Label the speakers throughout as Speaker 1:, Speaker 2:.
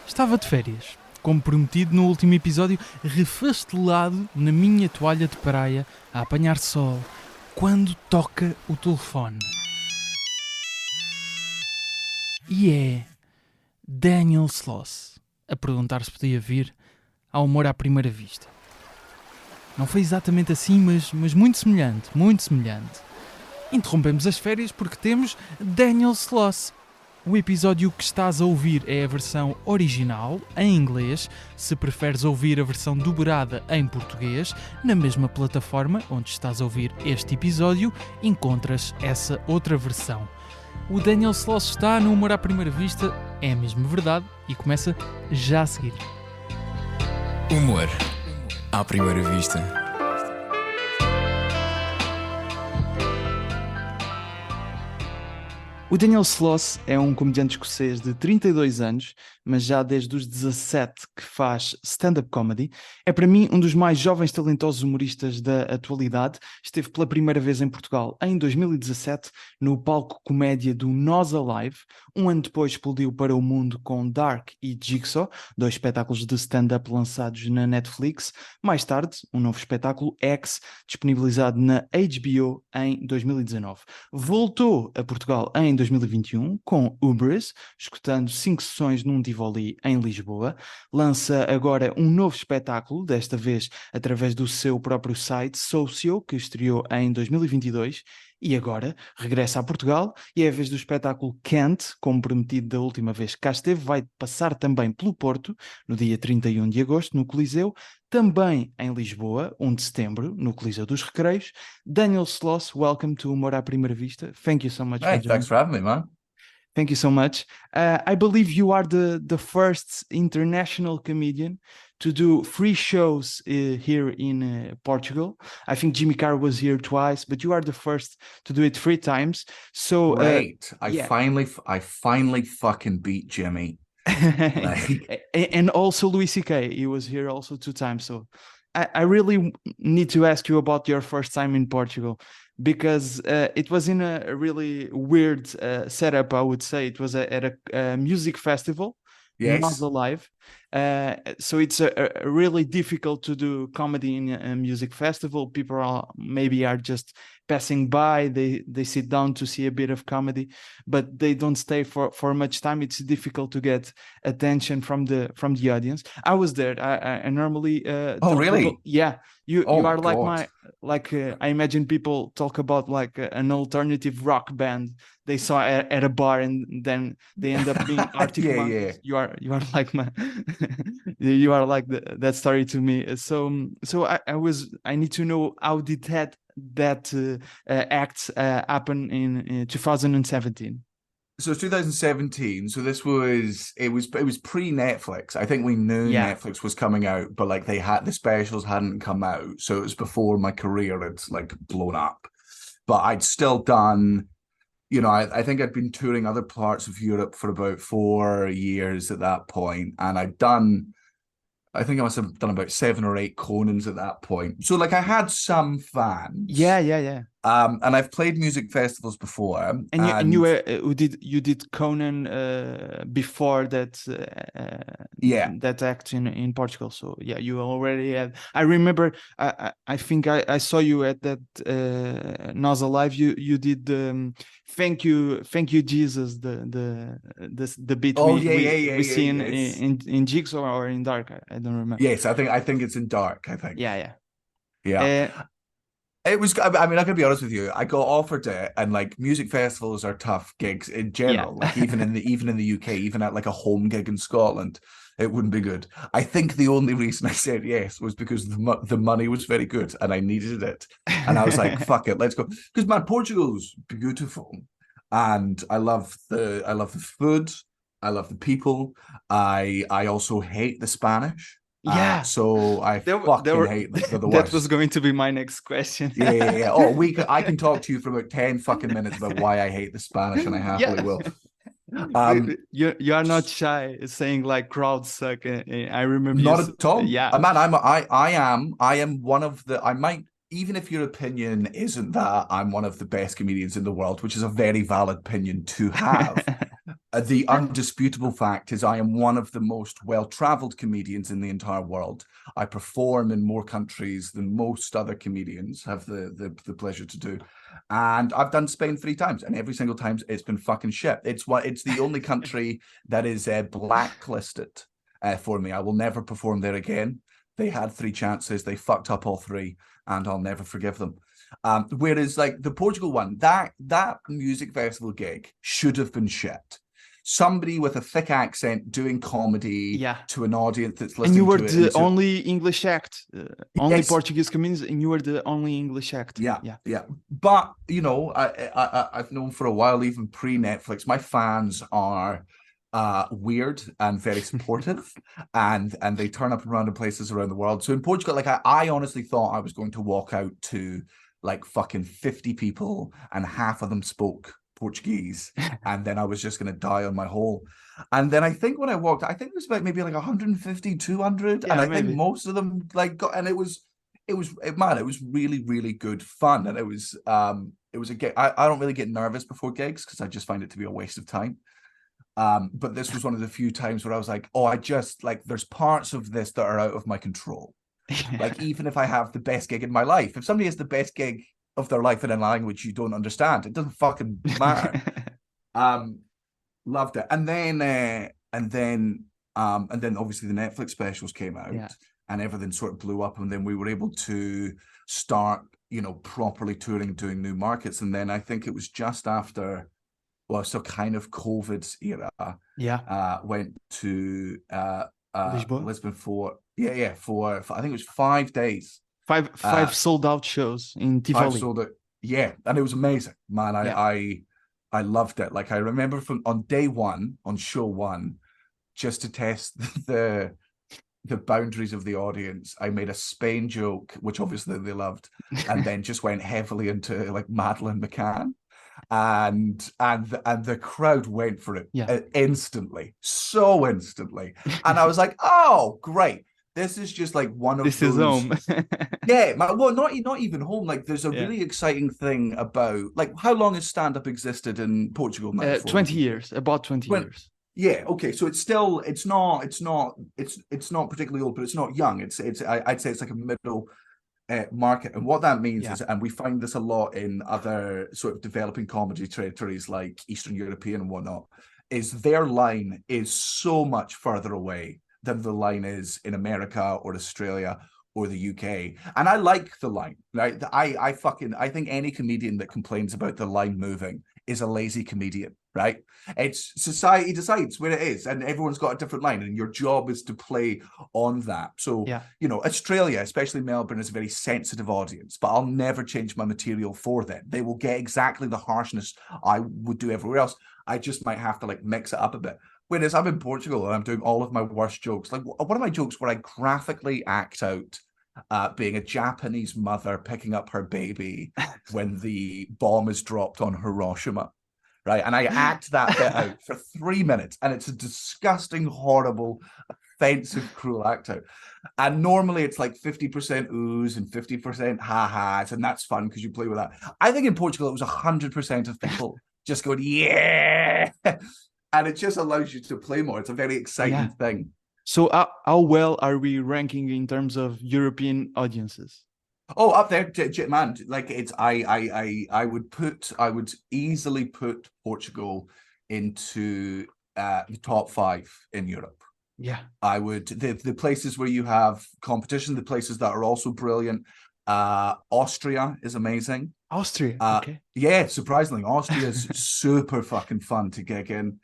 Speaker 1: Estava de férias, como prometido no último episódio, refastelado na minha toalha de praia a apanhar sol, quando toca o telefone. E é Daniel Sloss a perguntar se podia vir ao Amor à Primeira Vista. Não foi exatamente assim, mas muito semelhante, muito semelhante. Interrompemos as férias porque temos Daniel Sloss. O episódio que estás a ouvir é a versão original, em inglês. Se preferes ouvir a versão dobrada em português, na mesma plataforma onde estás a ouvir este episódio, encontras essa outra versão. O Daniel Sloss está no Humor à Primeira Vista, é mesmo verdade, e começa já a seguir.
Speaker 2: Humor à Primeira Vista.
Speaker 1: O Daniel Sloss é um comediante escocês de 32 anos, mas já desde os 17 que faz stand-up comedy. É para mim um dos mais jovens talentosos humoristas da atualidade. Esteve pela primeira vez em Portugal em 2017 no palco comédia do Nós Alive. Um ano depois explodiu para o mundo com Dark e Jigsaw, dois espetáculos de stand-up lançados na Netflix. Mais tarde, um novo espetáculo, X, disponibilizado na HBO em 2019. Voltou a Portugal em 2021 com Hubris, escutando 5 sessões num Tivoli em Lisboa. Lança agora um novo espetáculo, desta vez através do seu próprio site, Socio, que estreou em 2022. E agora regressa a Portugal e é a vez do espetáculo Can't, como prometido da última vez que cá esteve, vai passar também pelo Porto, no dia 31 de agosto, no Coliseu, também em Lisboa, 1 de setembro, no Coliseu dos Recreios. Daniel Sloss, welcome to Humor à Primeira Vista. Thank you so much for
Speaker 3: Hey,
Speaker 1: joining.
Speaker 3: thanks for having me, man.
Speaker 1: Thank you so much. I believe you are the first international comedian to do 3 shows here in Portugal. I think Jimmy Carr was here twice, but you are the first to do it 3 times. So
Speaker 3: Great.
Speaker 1: yeah.
Speaker 3: I finally fucking beat Jimmy.
Speaker 1: And also Louis C.K. He was here also 2 times. So I really need to ask you about your first time in Portugal, because it was in a really weird setup, I would say. It was at a music festival,
Speaker 3: Yes.
Speaker 1: Not Alive. So it's a really difficult to do comedy in a music festival. People are just passing by. They sit down to see a bit of comedy, but they don't stay for much time. It's difficult to get attention from the audience. I was there. I normally
Speaker 3: Oh, really?
Speaker 1: Yeah. You
Speaker 3: Oh,
Speaker 1: are
Speaker 3: God.
Speaker 1: I imagine people talk about like an alternative rock band they saw at a bar, and then they end up being Arctic
Speaker 3: Yeah,
Speaker 1: Monkeys.
Speaker 3: yeah.
Speaker 1: You are like my you are like that story to me. So I need to know, how did that act happen in 2017?
Speaker 3: So it's 2017. So it was pre-Netflix. I think we knew
Speaker 1: Yeah.
Speaker 3: Netflix was coming out, but like the specials hadn't come out. So it was before my career had like blown up. But I'd still done, I think I'd been touring other parts of Europe for about 4 years at that point, and I think I must have done about 7 or 8 Conans at that point. So like I had some fans.
Speaker 1: Yeah.
Speaker 3: And I've played music festivals before.
Speaker 1: And you did Conan before that that act in Portugal. So yeah, you already had. I remember. I think I saw you at that Nós Alive. You did thank you Jesus, the beat we see in Jigsaw or in Dark. I don't remember.
Speaker 3: Yes, I think it's in Dark. I think.
Speaker 1: Yeah.
Speaker 3: It was. I mean, I can be honest with you. I got offered it, and like music festivals are tough gigs in general.
Speaker 1: Yeah.
Speaker 3: Like even in the UK, even at like a home gig in Scotland, it wouldn't be good. I think the only reason I said yes was because the money was very good and I needed it, and I was like, "Fuck it, let's go." Because man, Portugal's beautiful, and I love the food. I love the people. I also hate the Spanish.
Speaker 1: Yeah.
Speaker 3: So I fucking hate them. They're the
Speaker 1: that
Speaker 3: worst.
Speaker 1: was going to be my next question.
Speaker 3: Yeah. Oh, I can talk to you for about 10 fucking minutes about why I hate the Spanish, and I happily will.
Speaker 1: You are not shy saying like crowds suck. I remember
Speaker 3: not at all.
Speaker 1: Yeah,
Speaker 3: man, I am one of the. I might, even if your opinion isn't that I'm one of the best comedians in the world, which is a very valid opinion to have. The undisputable fact is I am one of the most well-traveled comedians in the entire world. I perform in more countries than most other comedians have the pleasure to do. And I've done Spain 3 times, and every single time it's been fucking shit. It's the only country that is blacklisted for me. I will never perform there again. They had 3 chances. They fucked up all 3, and I'll never forgive them. Whereas like the Portugal one, that music festival gig should have been shit. Somebody with a thick accent doing comedy to an audience that's listening to it.
Speaker 1: And you were the only English act, only
Speaker 3: Yes.
Speaker 1: Portuguese comedians, and you were the only English act.
Speaker 3: Yeah. But, you know, I've known for a while, even pre-Netflix, my fans are weird and very supportive, and they turn up in random places around the world. So in Portugal, like I honestly thought I was going to walk out to like fucking 50 people and half of them spoke Portuguese, and then I was just going to die on my hole. And then I think when I walked, I think it was about maybe like 150, 200, and I think most of them like got, and it was really, really good fun. And it was a gig. I don't really get nervous before gigs because I just find it to be a waste of time. But this was one of the few times where I was like, oh, I just like, there's parts of this that are out of my control. Like, even if I have the best gig in my life, if somebody has the best gig of their life in a language you don't understand, it doesn't fucking matter. Loved it. And then obviously the Netflix specials came out, and everything sort of blew up, and then we were able to start, you know, properly touring, doing new markets. And then I think it was just after, well, so kind of COVID's era, went to Lisbon for I think it was 5 days.
Speaker 1: Five sold out shows in Tivoli.
Speaker 3: 5 sold out, and it was amazing, man. I loved it. Like I remember from on day 1, on show 1, just to test the boundaries of the audience, I made a Spain joke, which obviously they loved, and then just went heavily into like Madeleine McCann. And the crowd went for it instantly, so instantly. And I was like, oh, great. This is just like one of
Speaker 1: this
Speaker 3: those...
Speaker 1: is home.
Speaker 3: Well, not even home. Like, there's a really exciting thing about, like, how long has stand-up existed in Portugal now?
Speaker 1: 20 years, about 20 years.
Speaker 3: Yeah, okay. So it's still, it's not particularly old, but it's not young. I'd say it's like a middle market. And what that means is, and we find this a lot in other sort of developing comedy territories like Eastern European and whatnot, is their line is so much further away than the line is in America or Australia or the UK. And I like the line, right? I think any comedian that complains about the line moving is a lazy comedian, right? It's society decides where it is, and everyone's got a different line, and your job is to play on that. So, you know, Australia, especially Melbourne, is a very sensitive audience, but I'll never change my material for them. They will get exactly the harshness I would do everywhere else. I just might have to like mix it up a bit. Whereas I'm in Portugal and I'm doing all of my worst jokes. Like one of my jokes where I graphically act out being a Japanese mother picking up her baby when the bomb is dropped on Hiroshima, right? And I act that bit out for 3 minutes, and it's a disgusting, horrible, offensive, cruel act out. And normally it's like 50% oohs and 50% ha-has, and that's fun because you play with that. I think in Portugal it was 100% of people just going, yeah! And it just allows you to play more. It's a very exciting thing.
Speaker 1: So how well are we ranking in terms of European audiences?
Speaker 3: Oh, up there, man. Like it's I would easily put Portugal into the top 5 in Europe.
Speaker 1: Yeah.
Speaker 3: I would, the places where you have competition, the places that are also brilliant. Austria is amazing.
Speaker 1: Austria, okay.
Speaker 3: Yeah, surprisingly, Austria is super fucking fun to gig in.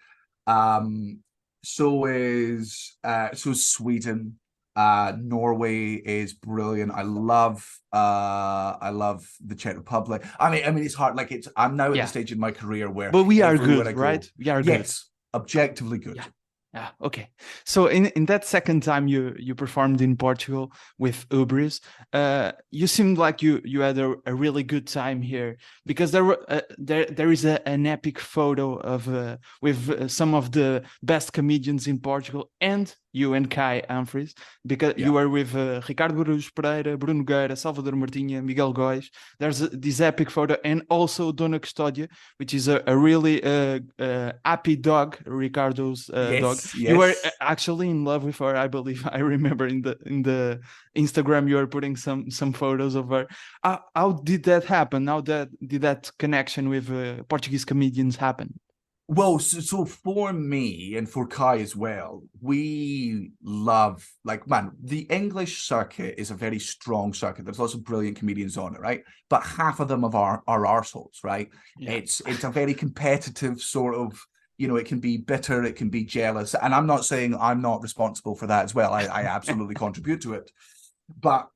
Speaker 3: So Sweden. Norway is brilliant. I love the Czech Republic. I mean it's hard. Like I'm now at the stage in my career where,
Speaker 1: but we are good, right? We are good.
Speaker 3: Yes, objectively good.
Speaker 1: Ah, okay. So in that second time you performed in Portugal with Hubris, you seemed like you had a really good time here, because there is an epic photo of with some of the best comedians in Portugal, and you and Kai Humphries, because you
Speaker 3: Yeah.
Speaker 1: were with Ricardo Araújo Pereira, Bruno Nogueira, Salvador Martinha, Miguel Góis. There's this epic photo, and also Dona Custódia, which is a really happy dog, Ricardo's dog.
Speaker 3: Yes,
Speaker 1: You were
Speaker 3: yes.
Speaker 1: actually in love with her, I believe. I remember in the Instagram you were putting some photos of her. How did that happen? How did that connection with Portuguese comedians happen?
Speaker 3: Well, so for me and for Kai as well, we love, like, man, the English circuit is a very strong circuit. There's lots of brilliant comedians on it, right? But half of them are arseholes, right?
Speaker 1: Yeah.
Speaker 3: It's a very competitive sort of, it can be bitter, it can be jealous. And I'm not saying I'm not responsible for that as well. I absolutely contribute to it. But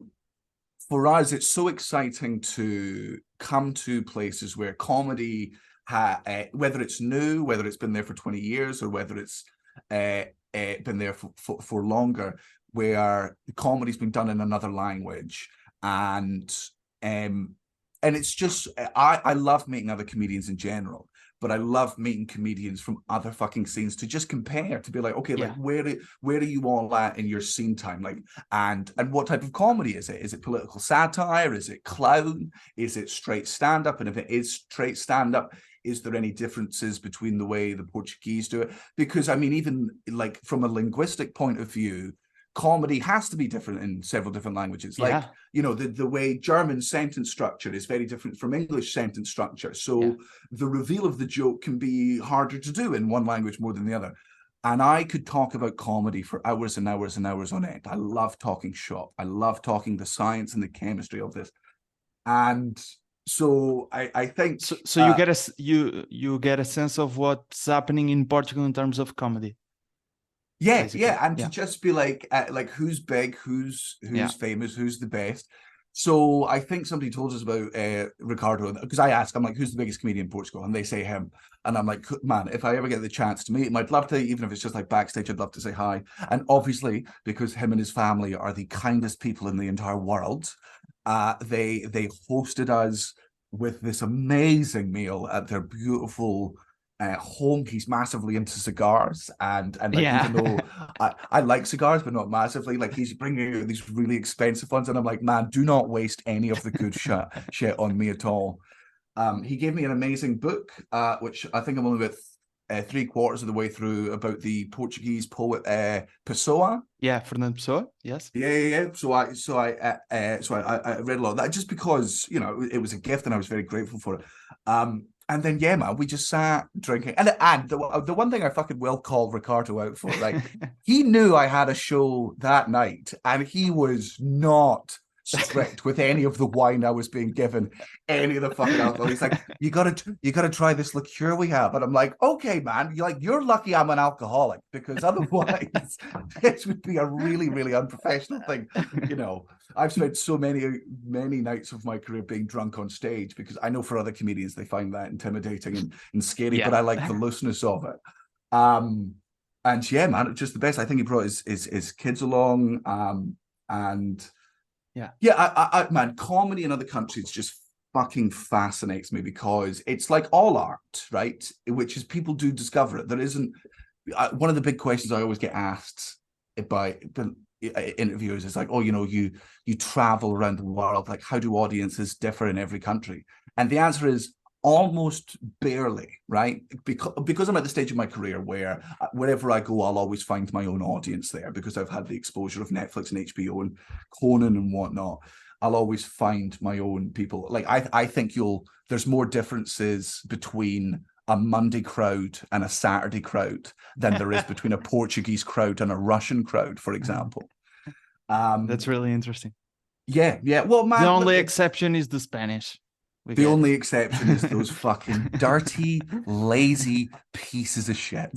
Speaker 3: for us, it's so exciting to come to places where comedy, whether it's new, whether it's been there for 20 years, or whether it's been there for longer, where the comedy's been done in another language. And it's just, I love meeting other comedians in general, but I love meeting comedians from other fucking scenes to just compare, to be like, okay, like,
Speaker 1: Yeah.
Speaker 3: where are you all at in your scene time? Like, and what type of comedy is it? Is it political satire? Is it clown? Is it straight stand-up? And if it is straight stand-up, is there any differences between the way the Portuguese do it? Because, I mean, even like from a linguistic point of view, comedy has to be different in several different languages. Like,
Speaker 1: Yeah.
Speaker 3: the way German sentence structure is very different from English sentence structure.
Speaker 1: Yeah.
Speaker 3: So the reveal of the joke can be harder to do in one language more than the other. And I could talk about comedy for hours and hours and hours on end. I love talking shop. I love talking the science and the chemistry of this. And so I think
Speaker 1: So you get you get a sense of what's happening in Portugal in terms of comedy, basically.
Speaker 3: and to
Speaker 1: Yeah.
Speaker 3: just be like who's big, who's
Speaker 1: Yeah.
Speaker 3: famous, who's the best. So I think somebody told us about Ricardo, because I asked, I'm like, who's the biggest comedian in Portugal? And they say him. And I'm like, man, if I ever get the chance to meet him, I'd love to, even if it's just like backstage, I'd love to say hi. And obviously, because him and his family are the kindest people in the entire world, they hosted us with this amazing meal at their beautiful home. He's massively into cigars, and like,
Speaker 1: Yeah.
Speaker 3: even though I like cigars, but not massively, like, he's bringing out these really expensive ones, and I'm like, man, do not waste any of the good shit on me at all. He gave me an amazing book, which I think I'm only with 3/4 of the way through, about the Portuguese poet Pessoa.
Speaker 1: Yeah, Fernando Pessoa. Yes.
Speaker 3: Yeah. So I read a lot of that, just because it was a gift and I was very grateful for it. And then, yeah, man, we just sat drinking, and the one thing I fucking will call Ricardo out for, like, he knew I had a show that night, and he was not strict with any of the wine I was being given, any of the fucking alcohol. He's like, you gotta try this liqueur we have. And I'm like, okay, man, you're lucky I'm an alcoholic, because otherwise this would be a really, really unprofessional thing. I've spent so many nights of my career being drunk on stage, because I know for other comedians they find that intimidating and scary, but I like the looseness of it. And yeah, man, it's just the best. I think he brought his kids along. And I man, comedy in other countries just fucking fascinates me, because it's like all art, right? Which is, people do discover it. There isn't one of the big questions I always get asked by interviewers is like, oh, you travel around the world, like, how do audiences differ in every country? And the answer is almost barely, right? Because I'm at the stage of my career where wherever I go, I'll always find my own audience there, because I've had the exposure of Netflix and HBO and Conan and whatnot. I'll always find my own people. Like, I think there's more differences between a Monday crowd and a Saturday crowd than there is between a Portuguese crowd and a Russian crowd, for example.
Speaker 1: That's really interesting.
Speaker 3: Yeah. Well, man,
Speaker 1: the only exception is the Spanish.
Speaker 3: The only exception is those fucking dirty, lazy pieces of shit.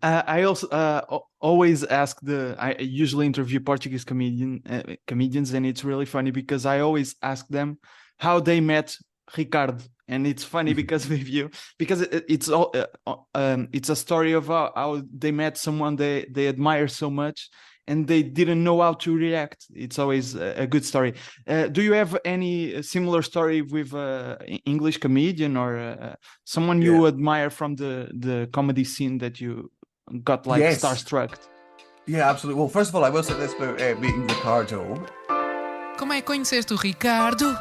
Speaker 1: I also always ask I usually interview Portuguese comedians, and it's really funny, because I always ask them how they met Ricardo, and it's funny because with you, because it's a story of how they met someone they admire so much, and they didn't know how to react. It's always a good story. Do you have any similar story with English comedian or someone you admire from the comedy scene that you got like starstruck?
Speaker 3: Yeah, absolutely. Well, first of all, I will say this about meeting Ricardo.
Speaker 2: Como é que conheceste o Ricardo?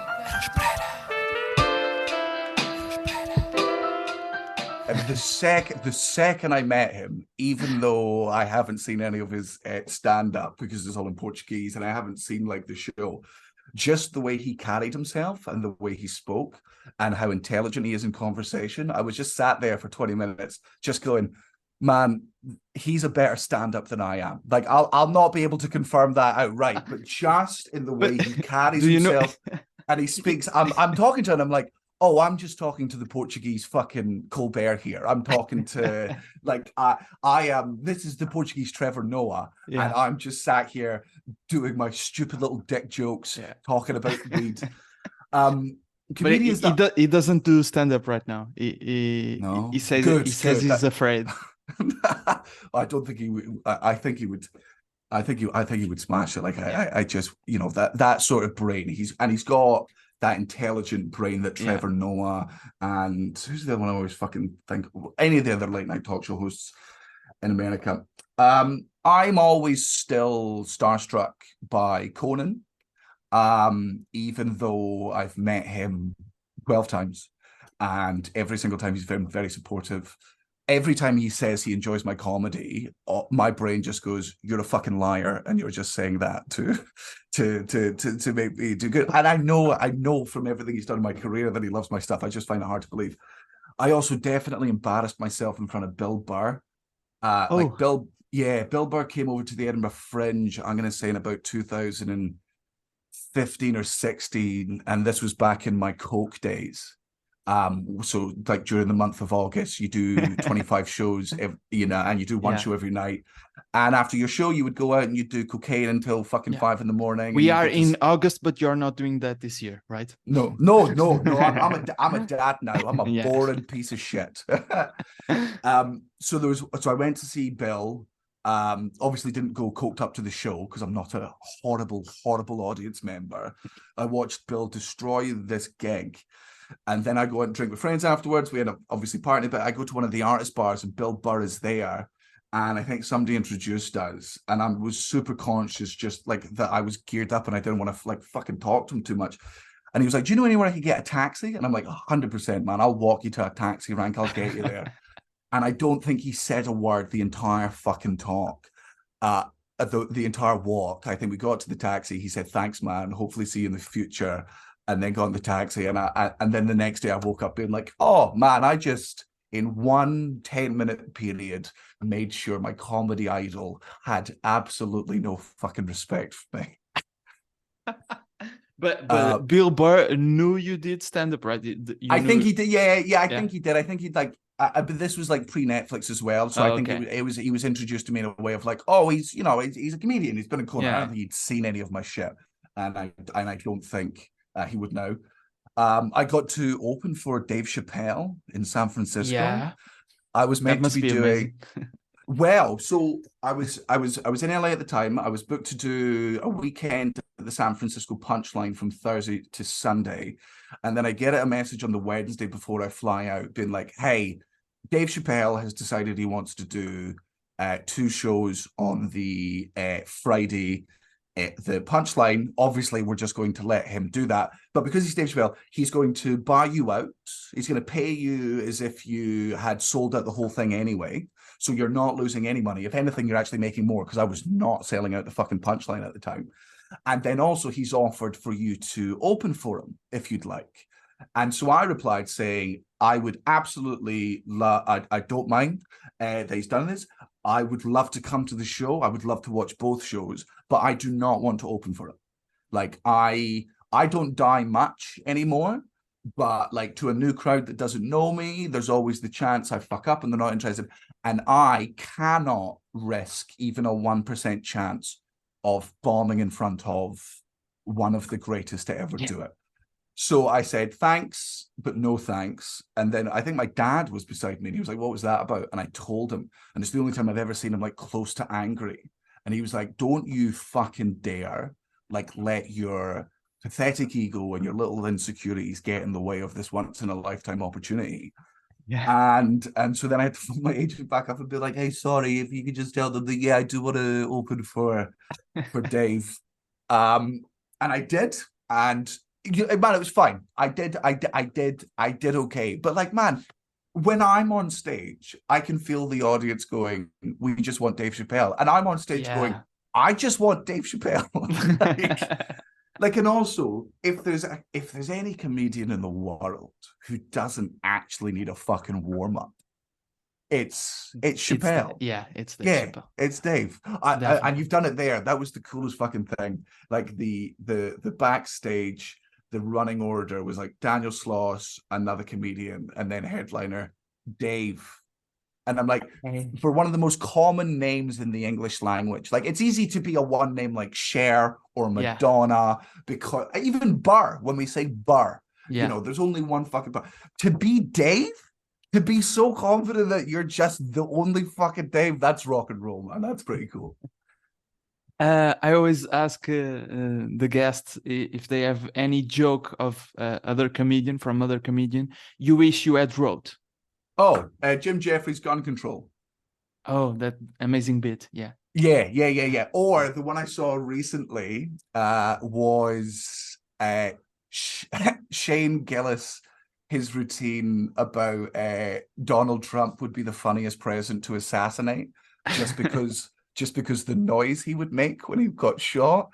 Speaker 3: The second I met him, even though I haven't seen any of his stand-up because it's all in Portuguese and I haven't seen like the show, just the way he carried himself and the way he spoke and how intelligent he is in conversation, I was just sat there for 20 minutes just going, man, he's a better stand-up than I am. Like, I'll not be able to confirm that outright, but just in the way he carries himself and he speaks, I'm talking to him, I'm like, oh, I'm just talking to the Portuguese fucking Colbert here. I'm talking to, like, I am, this is the Portuguese Trevor Noah, and I'm just sat here doing my stupid little dick jokes, talking about weed.
Speaker 1: But he doesn't do stand-up right now. He says he's afraid.
Speaker 3: I don't think he would. I think he would. I think he would smash it. Like I just, you know, that sort of brain. He's got that intelligent brain that Trevor Noah and who's the other one I always fucking think, any of the other late night talk show hosts in America. I'm always still starstruck by Conan, even though I've met him 12 times, and every single time he's very, very supportive. Every time he says he enjoys my comedy, my brain just goes, "You're a fucking liar, and you're just saying that to make me do good." And I know from everything he's done in my career that he loves my stuff. I just find it hard to believe. I also definitely embarrassed myself in front of Bill Burr. Like Bill Burr came over to the Edinburgh Fringe, I'm going to say in about 2015 or 16, and this was back in my Coke days. So like during the month of August, you do 25 shows, and you do one show every night. And after your show, you would go out and you do cocaine until fucking 5 a.m.
Speaker 1: We are in August, but you're not doing that this year, right?
Speaker 3: No. I'm a dad now. I'm a boring piece of shit. So I went to see Bill. Obviously didn't go coked up to the show because I'm not a horrible audience member. I watched Bill destroy this gig. And then I go out and drink with friends afterwards. We end up obviously partying, but I go to one of the artist bars and Bill Burr is there. And I think somebody introduced us. And I was super conscious, just like that I was geared up and I didn't want to like fucking talk to him too much. And he was like, "Do you know anywhere I could get a taxi?" And I'm like, 100%, man. I'll walk you to a taxi rank. I'll get you there. And I don't think he said a word the entire fucking talk. The entire walk. I think we got to the taxi. He said, "Thanks, man. Hopefully see you in the future." And then got in the taxi, and then the next day I woke up being like, "Oh man, I just in one 10-minute period made sure my comedy idol had absolutely no fucking respect for me."
Speaker 1: But Bill Burr knew you did stand up, right?
Speaker 3: I think he did. Yeah. I think he did. I think he'd like. But this was like pre-Netflix as well, so I think he was introduced to me in a way of like, oh, he's a comedian. He's been in Conan. I don't think he'd seen any of my shit, and I don't think. He would know. I got to open for Dave Chappelle in San Francisco.
Speaker 1: Yeah,
Speaker 3: I was meant to be doing. Well, so I was in LA at the time. I was booked to do a weekend at the San Francisco Punchline from Thursday to Sunday, and then I get a message on the Wednesday before I fly out, being like, "Hey, Dave Chappelle has decided he wants to do 2 shows on the Friday." The Punchline, obviously we're just going to let him do that, but because he's Dave Chappelle, he's going to buy you out. He's going to pay you as if you had sold out the whole thing anyway, so you're not losing any money. If anything, you're actually making more, because I was not selling out the fucking Punchline at the time. And then also he's offered for you to open for him if you'd like. And so I replied saying, I would absolutely I don't mind that he's done this. I would love to come to the show. I would love to watch both shows, but I do not want to open for it. Like, I don't die much anymore, but like to a new crowd that doesn't know me, there's always the chance I fuck up and they're not interested. And I cannot risk even a 1% chance of bombing in front of one of the greatest to ever do it. So I said, thanks, but no thanks. And then I think my dad was beside me and he was like, what was that about? And I told him. And it's the only time I've ever seen him like close to angry. And he was like, don't you fucking dare like let your pathetic ego and your little insecurities get in the way of this once in a lifetime opportunity.
Speaker 1: Yeah.
Speaker 3: And so then I had to phone my agent back up and be like, hey, sorry, if you could just tell them that, yeah, I do want to open for Dave. And I did. And man, it was fine. I did okay. But like, man, when I'm on stage, I can feel the audience going, we just want Dave Chappelle. And I'm on stage going, I just want Dave Chappelle. like, and also, if there's any comedian in the world who doesn't actually need a fucking warm-up, it's Chappelle.
Speaker 1: It's Dave Chappelle.
Speaker 3: It's Dave. And you've done it there. That was the coolest fucking thing. Like the backstage, the running order was like Daniel Sloss, another comedian, and then headliner Dave. And I'm like, for one of the most common names in the English language, like it's easy to be a one name like Cher or Madonna, because even Burr, when we say Burr, you know, there's only one fucking Burr. To be Dave, to be so confident that you're just the only fucking Dave, that's rock and roll, man. That's pretty cool.
Speaker 1: I always ask the guests if they have any joke of other comedian you wish you had wrote.
Speaker 3: Oh, Jim Jeffries' Gun Control.
Speaker 1: Oh, that amazing bit. Yeah.
Speaker 3: Or the one I saw recently was Shane Gillis, his routine about Donald Trump would be the funniest president to assassinate, just because the noise he would make when he got shot.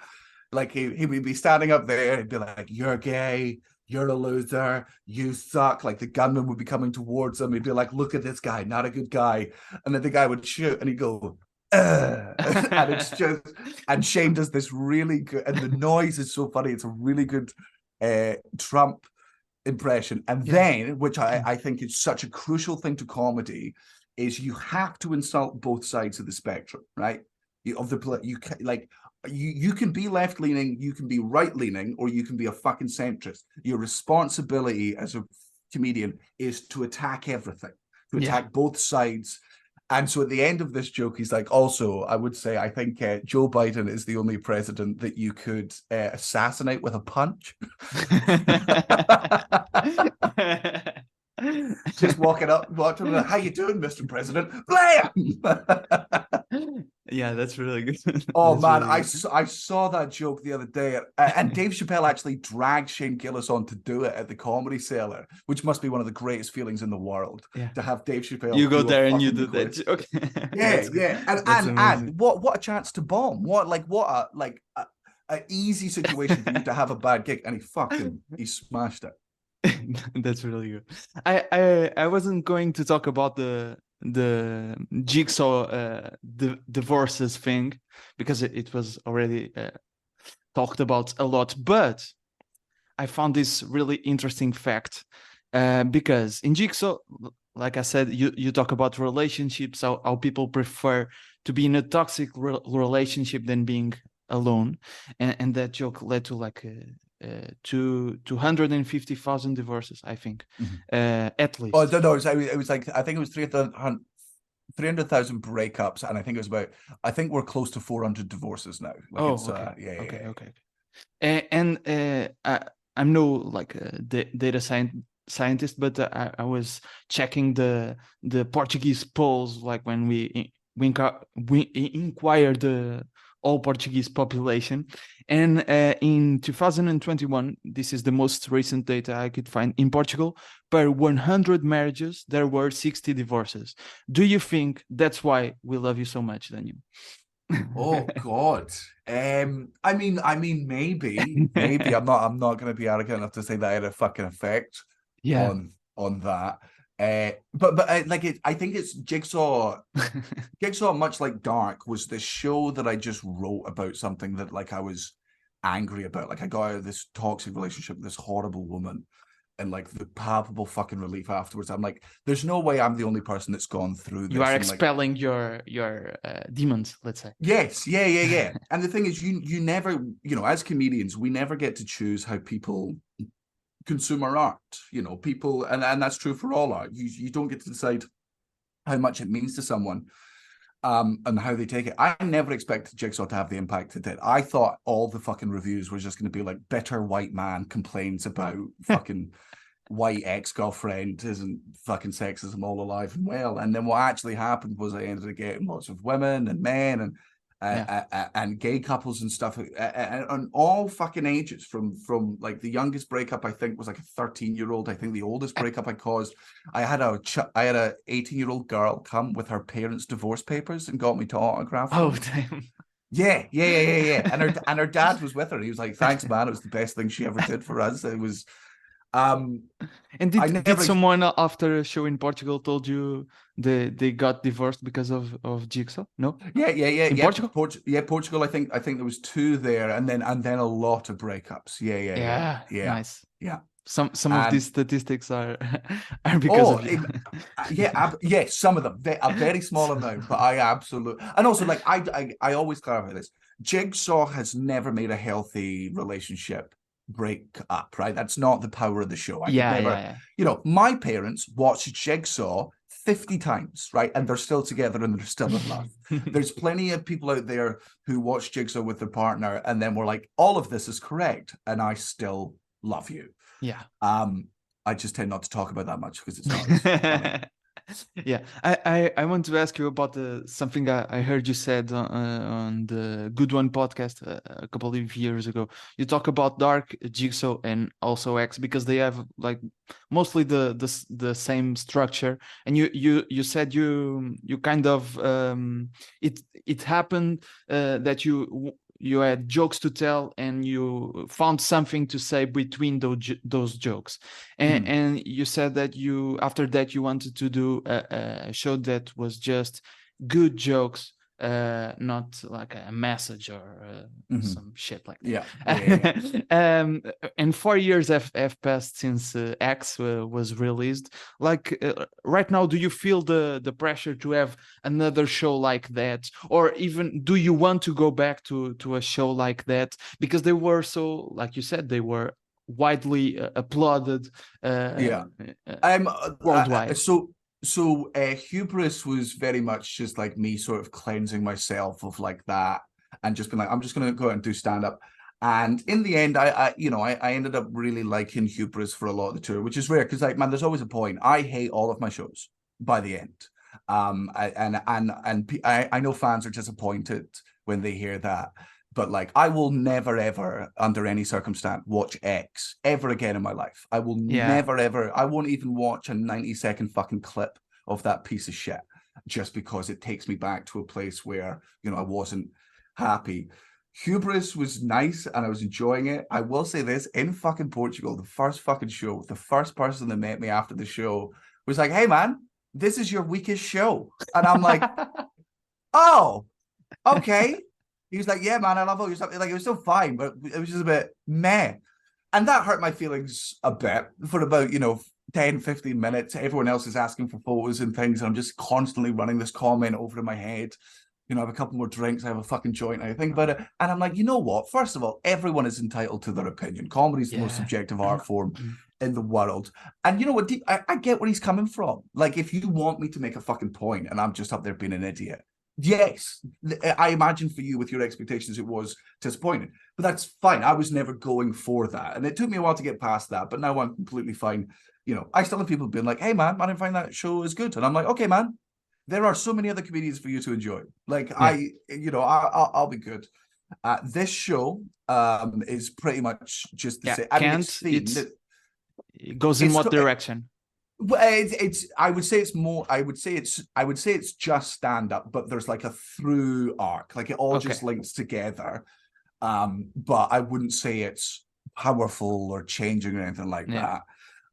Speaker 3: Like he would be standing up there, he'd be like, "You're gay, you're a loser, you suck." Like the gunman would be coming towards him. He'd be like, "Look at this guy, not a good guy." And then the guy would shoot and he'd go, and it's just, and Shane does this really good, and the noise is so funny. It's a really good Trump impression. And then, which I think is such a crucial thing to comedy, is you have to insult both sides of the spectrum, right? You can be left leaning, you can be right leaning, or you can be a fucking centrist. Your responsibility as a comedian is to attack everything, to attack both sides. And so at the end of this joke, he's like, also, I would say, I think Joe Biden is the only president that you could assassinate with a punch. Just walking up, like, how you doing, Mr. President? Blam!
Speaker 1: Yeah, that's really good.
Speaker 3: Oh, man, really I saw that joke the other day. And Dave Chappelle actually dragged Shane Gillis on to do it at the Comedy Cellar, which must be one of the greatest feelings in the world, to have Dave Chappelle.
Speaker 1: You go there and you do that joke.
Speaker 3: And what a chance to bomb. What a easy situation for you to have a bad gig. And he smashed it.
Speaker 1: That's really good. I wasn't going to talk about the Jigsaw divorces thing because it was already talked about a lot, but I found this really interesting fact because in Jigsaw, like I said, you talk about relationships, how people prefer to be in a toxic relationship than being alone, and that joke led to like 250,000 divorces, I think, at least.
Speaker 3: Oh, no, it was like, I think it was 300,000 breakups, and I think it was I think we're close to 400 divorces now. Like
Speaker 1: okay. And I'm no like a data scientist, but I was checking the Portuguese polls, like when we inquired the all Portuguese population, and in 2021, this is the most recent data I could find, in Portugal, per 100 marriages there were 60 divorces. Do you think that's why we love you so much, Daniel?
Speaker 3: Oh God. I mean maybe I'm not going to be arrogant enough to say that I had a fucking effect on that. But I think it's Jigsaw. Jigsaw, much like Dark, was this show that I just wrote about something that like I was angry about. Like I got out of this toxic relationship with this horrible woman, and like the palpable fucking relief afterwards. I'm like, there's no way I'm the only person that's gone through this.
Speaker 1: You are expelling your demons, let's say.
Speaker 3: Yes, yeah. And the thing is, you never, as comedians, we never get to choose how people consumer art. You know, people, and that's true for all art. You don't get to decide how much it means to someone, and how they take it. I never expected Jigsaw to have the impact it did. I thought all the fucking reviews were just going to be like, bitter white man complains about fucking white ex-girlfriend, isn't fucking sexism all alive and well. And then what actually happened was I ended up getting lots of women and men and gay couples and stuff, and all fucking ages, from like the youngest breakup I think was like a 13-year-old. I think the oldest breakup I caused, I had a 18-year-old girl come with her parents' divorce papers and got me to autograph them.
Speaker 1: Oh, damn.
Speaker 3: Yeah. And her dad was with her. He was like, "Thanks, man. It was the best thing she ever did for us." It was.
Speaker 1: And did someone after a show in Portugal told you they got divorced because of Jigsaw? No.
Speaker 3: Yeah.
Speaker 1: In Portugal?
Speaker 3: Portugal. I think there was 2 there, and then a lot of breakups. Yeah.
Speaker 1: Nice.
Speaker 3: Yeah.
Speaker 1: Some of these statistics are because of you.
Speaker 3: Some of them, a very small amount, but I absolutely, and also like I always clarify this: Jigsaw has never made a healthy relationship break up, right? That's not the power of the show. You know, my parents watched Jigsaw 50 times, right? And they're still together and they're still in love. There's plenty of people out there who watch Jigsaw with their partner and then we're like, all of this is correct and I still love you.
Speaker 1: Yeah.
Speaker 3: I just tend not to talk about that much because it's not as funny.
Speaker 1: Yeah, I want to ask you about something I heard you said on the Good One podcast a couple of years ago. You talk about Dark, Jigsaw, and also X because they have like mostly the same structure. And you said you kind of it happened that you had jokes to tell and you found something to say between those jokes. And you said that after that you wanted to do a show that was just good jokes, not like a message or some shit like that. And 4 years have passed since X was released. Like right now, do you feel the pressure to have another show like that, or even do you want to go back to a show like that because they were so, like you said, they were widely applauded worldwide?
Speaker 3: So Hubris was very much just like me sort of cleansing myself of like that and just being like, I'm just going to go out and do stand-up. And in the end, I ended up really liking Hubris for a lot of the tour, which is rare because, like, man, there's always a point. I hate all of my shows by the end. I know fans are disappointed when they hear that. But like, I will never, ever, under any circumstance, watch X ever again in my life. I will never, ever. I won't even watch a 90-second fucking clip of that piece of shit just because it takes me back to a place where, you know, I wasn't happy. Hubris was nice and I was enjoying it. I will say this, in fucking Portugal, the first fucking show, the first person that met me after the show was like, "Hey man, this is your weakest show." And I'm like, "Oh, okay." He was like, "Yeah, man, I love all your stuff." Like, it was still fine, but it was just a bit meh. And that hurt my feelings a bit for about, 10, 15 minutes. Everyone else is asking for photos and things. And I'm just constantly running this comment over in my head. I have a couple more drinks. I have a fucking joint. I think about it. And I'm like, you know what? First of all, everyone is entitled to their opinion. Comedy is the most subjective art form in the world. And you know what? I get where he's coming from. Like, if you want me to make a fucking point and I'm just up there being an idiot, yes, I imagine for you with your expectations, it was disappointing, but that's fine. I was never going for that. And it took me a while to get past that, but now I'm completely fine. I still have people being like, "Hey man, I didn't find that show as good." And I'm like, "Okay, man, there are so many other comedians for you to enjoy." Like, I'll be good. This show is pretty much just the same.
Speaker 1: It goes in what direction?
Speaker 3: Well, I would say it's just stand up, but there's like a through arc, like it all just links together. But I wouldn't say it's powerful or changing or anything like that.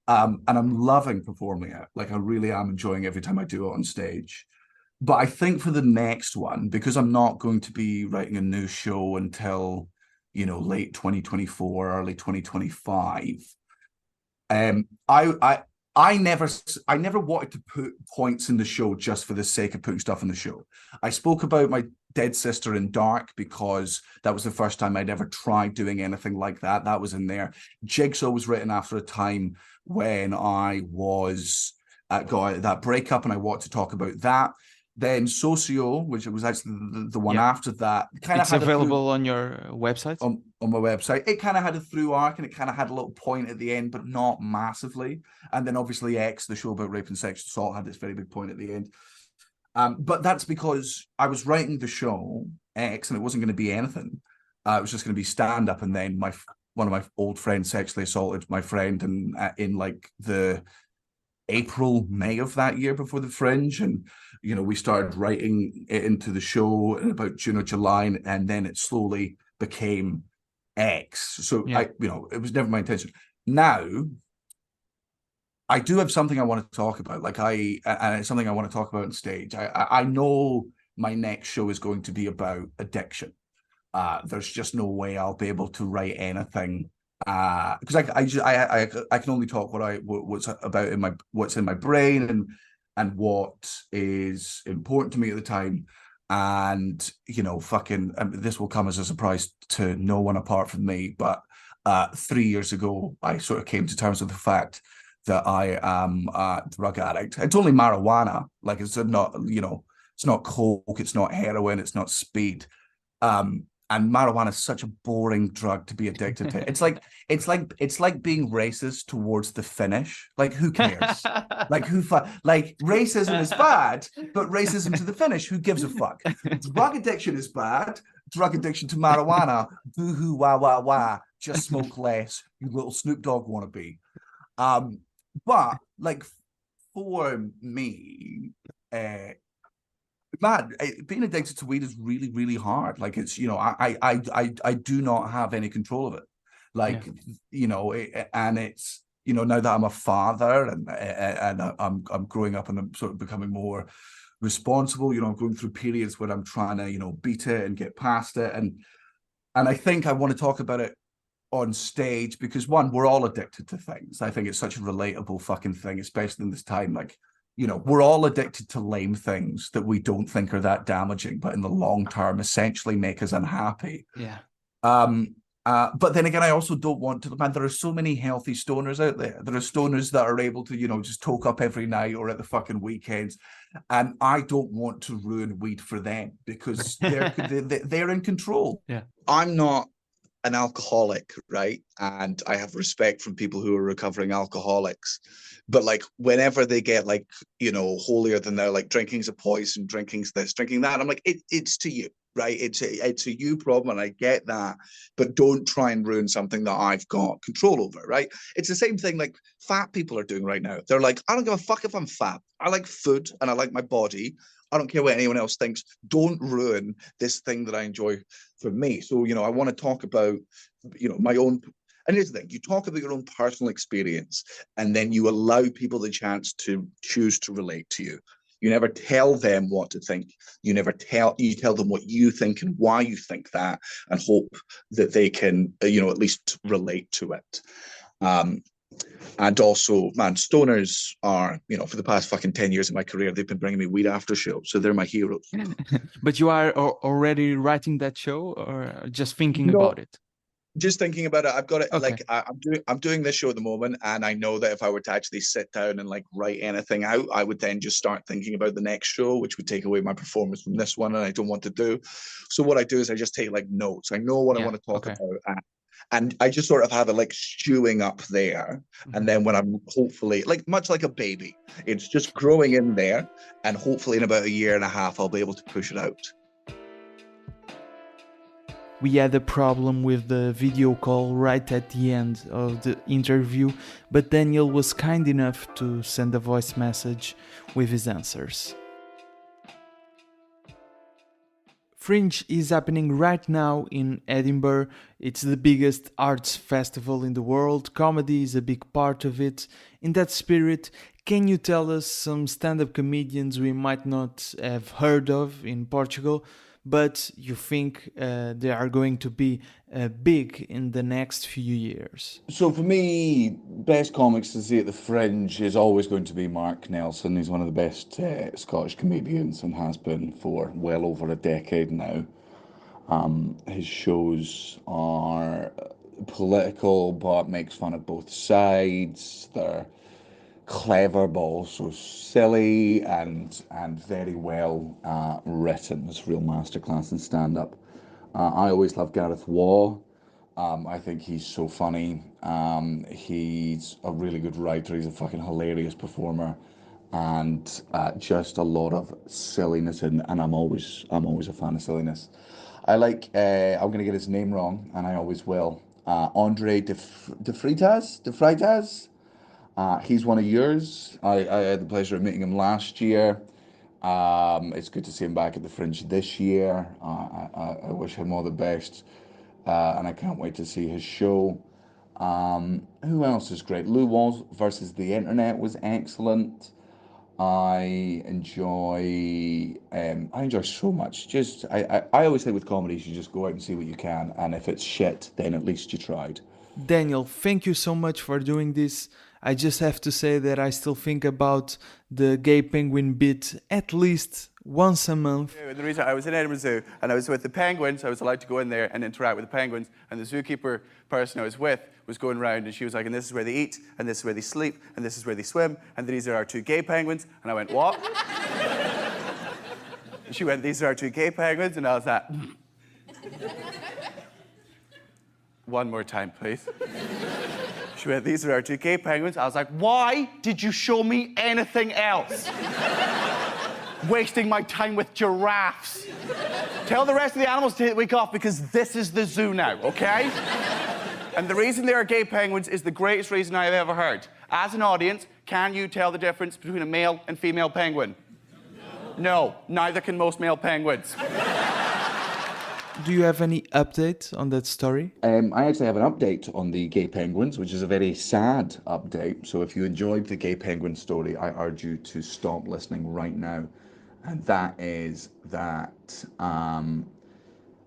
Speaker 3: And I'm loving performing it. Like, I really am enjoying every time I do it on stage. But I think for the next one, because I'm not going to be writing a new show until, late 2024, early 2025. I never wanted to put points in the show just for the sake of putting stuff in the show. I spoke about my dead sister in Dark because that was the first time I'd ever tried doing anything like that. That was in there. Jigsaw was written after a time when I was got that breakup, and I wanted to talk about that. Then Socio, which was actually the one after that, kind of
Speaker 1: it's available on your website.
Speaker 3: On my website, it kind of had a through arc, and it kind of had a little point at the end, but not massively. And then obviously X, the show about rape and sexual assault, had this very big point at the end. But that's because I was writing the show X, and it wasn't going to be anything. It was just going to be stand up, and then one of my old friends sexually assaulted my friend, and in like the April, May of that year before the Fringe, and we started writing it into the show in about June or July, and then it slowly became X. So it was never my intention. Now, I do have something I want to talk about, and it's something I want to talk about on stage. I know my next show is going to be about addiction. There's just no way I'll be able to write anything because I can only talk what's about what's in my brain and what is important to me at the time. And this will come as a surprise to no one apart from me, but 3 years ago I sort of came to terms with the fact that I am a drug addict. It's only marijuana, like it's not it's not coke, it's not heroin, it's not speed. And marijuana is such a boring drug to be addicted to. It's like being racist towards the Finnish. Like, who cares? Like, racism is bad, but racism to the Finnish, who gives a fuck? Drug addiction is bad. Drug addiction to marijuana, boo-hoo, wah, wah, wah. Just smoke less, you little Snoop Dogg wannabe. But like for me, man, being addicted to weed is really, really hard. Like it's, I do not have any control of it. Like, and it's, now that I'm a father and I'm growing up and I'm sort of becoming more responsible, I'm going through periods where I'm trying to, beat it and get past it. And I think I want to talk about it on stage because, one, we're all addicted to things. I think it's such a relatable fucking thing, especially in this time. Like, we're all addicted to lame things that we don't think are that damaging, but in the long term, essentially make us unhappy.
Speaker 1: Yeah.
Speaker 3: But then again, I also don't want to, man, there are so many healthy stoners out there. There are stoners that are able to, just toke up every night or at the fucking weekends. And I don't want to ruin weed for them because they're in control.
Speaker 1: Yeah.
Speaker 4: I'm not an alcoholic, right? And I have respect from people who are recovering alcoholics. But like whenever they get like, holier than thou, like drinking's a poison, drinking's this, drinking that, I'm like, it's to you, right? It's a you problem, and I get that. But don't try and ruin something that I've got control over, right? It's the same thing like fat people are doing right now. They're like, I don't give a fuck if I'm fat. I like food and I like my body. I don't care what anyone else thinks. Don't ruin this thing that I enjoy for me. So, I want to talk about, my own. And here's the thing, you talk about your own personal experience, and then you allow people the chance to choose to relate to you. You never tell them what to think. You tell them what you think and why you think that, and hope that they can, at least relate to it. And also, man, stoners are, for the past fucking 10 years of my career, they've been bringing me weed after show. So they're my heroes.
Speaker 1: But you are already writing that show or just thinking about it?
Speaker 4: Just thinking about it. I've got it.
Speaker 1: Okay.
Speaker 4: Like I'm doing this show at the moment, and I know that if I were to actually sit down and like write anything out, I would then just start thinking about the next show, which would take away my performance from this one, and I don't want to do. So what I do is I just take like notes. I know what I want to talk about, and I just sort of have it like stewing up there. And then when I'm hopefully, like much like a baby, it's just growing in there, and hopefully in about a year and a half, I'll be able to push it out.
Speaker 1: We had a problem with the video call right at the end of the interview, but Daniel was kind enough to send a voice message with his answers. Fringe is happening right now in Edinburgh. It's the biggest arts festival in the world. Comedy is a big part of it. In that spirit, can you tell us some stand-up comedians we might not have heard of in Portugal, but you think they are going to be big in the next few years?
Speaker 3: So for me, best comics to see at the Fringe is always going to be Mark Nelson. He's one of the best Scottish comedians and has been for well over a decade now. His shows are political but makes fun of both sides. They're clever but also silly and very well written. It's a real masterclass in stand-up. I always love Gareth Waugh. I think he's so funny. He's a really good writer. He's a fucking hilarious performer, and just a lot of silliness. And I'm always a fan of silliness. I like. I'm gonna get his name wrong, and I always will. André de Freitas. He's one of yours. I had the pleasure of meeting him last year. It's good to see him back at the Fringe this year. I wish him all the best, and I can't wait to see his show. Who else is great? Lou Walls versus the Internet was excellent. I enjoy so much. I always say with comedies, you just go out and see what you can, and if it's shit, then at least you tried.
Speaker 1: Daniel, thank you so much for doing this. I just have to say that I still think about the gay penguin bit at least once a month.
Speaker 5: The reason I was in Edinburgh Zoo and I was with the penguins, I was allowed to go in there and interact with the penguins, and the zookeeper person I was with was going around and she was like, and this is where they eat, and this is where they sleep, and this is where they swim, and these are our two gay penguins. And I went, what? And she went, these are our two gay penguins, and I was like, one more time, please. She went, these are our two gay penguins. I was like, why did you show me anything else? Wasting my time with giraffes. Tell the rest of the animals to take the week off because this is the zoo now, okay? And the reason they are gay penguins is the greatest reason I have ever heard. As an audience, can you tell the difference between a male and female penguin? No, neither can most male penguins.
Speaker 1: Do you have any update on that story?
Speaker 3: I actually have an update on the gay penguins, which is a very sad update. So if you enjoyed the gay penguin story, I urge you to stop listening right now. And that is that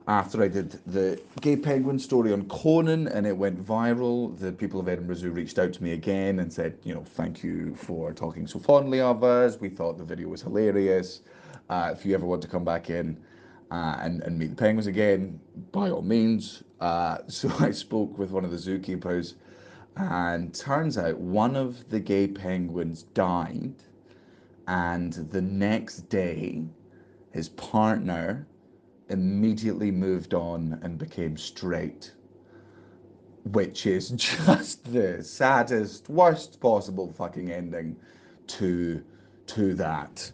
Speaker 3: after I did the gay penguin story on Conan and it went viral, the people of Edinburgh Zoo reached out to me again and said, thank you for talking so fondly of us. We thought the video was hilarious. If you ever want to come back in and meet the penguins again, by all means. So I spoke with one of the zookeepers, and turns out one of the gay penguins died, and the next day his partner immediately moved on and became straight, which is just the saddest, worst possible fucking ending to that.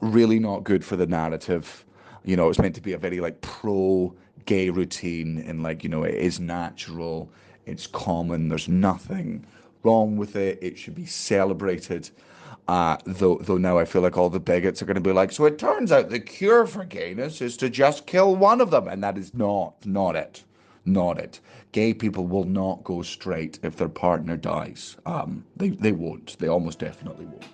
Speaker 3: Really not good for the narrative. It's meant to be a very pro-gay routine, and it is natural, it's common, there's nothing wrong with it. It should be celebrated. Though now I feel like all the bigots are going to be like, so it turns out the cure for gayness is to just kill one of them, and that is not it. Gay people will not go straight if their partner dies. They won't. They almost definitely won't.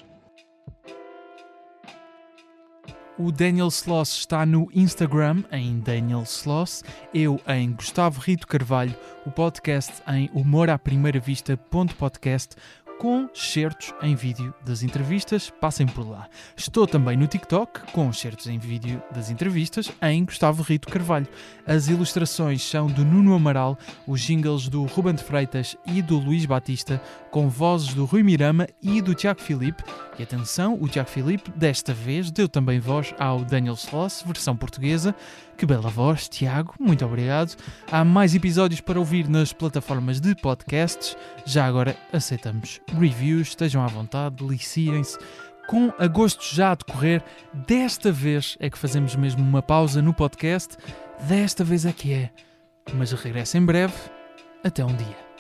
Speaker 2: O Daniel Sloss está no Instagram, em Daniel Sloss, eu em Gustavo Rito Carvalho, o podcast em humoraprimeira-vista.podcast, com excertos em vídeo das entrevistas, passem por lá. Estou também no TikTok, com excertos em vídeo das entrevistas, em Gustavo Rito Carvalho. As ilustrações são do Nuno Amaral, os jingles do André de Freitas e do Luís Batista, com vozes do Rui Mirama e do Tiago Filipe. E atenção, o Tiago Filipe desta vez deu também voz ao Daniel Sloss, versão portuguesa. Que bela voz, Tiago, muito obrigado. Há mais episódios para ouvir nas plataformas de podcasts. Já agora aceitamos reviews, estejam à vontade, deliciem-se. Com agosto já a decorrer, desta vez é que fazemos mesmo uma pausa no podcast. Desta vez é que é. Mas regresso em breve. Até um dia.